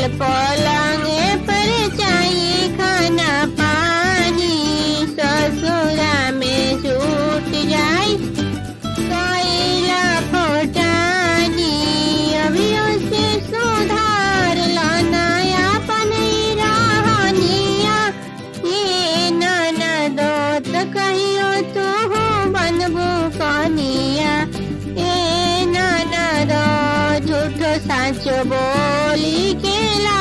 पल पलंगे पर चाहिए खाना पानी। ससुरा में छूट जाए कैला फोटानी। अभी उसे सुधार लाना अपन रहनिया। ये ननदो तो कहियो तू बनबू कनिया। ए ननदो झूठो साँचो बोली के ला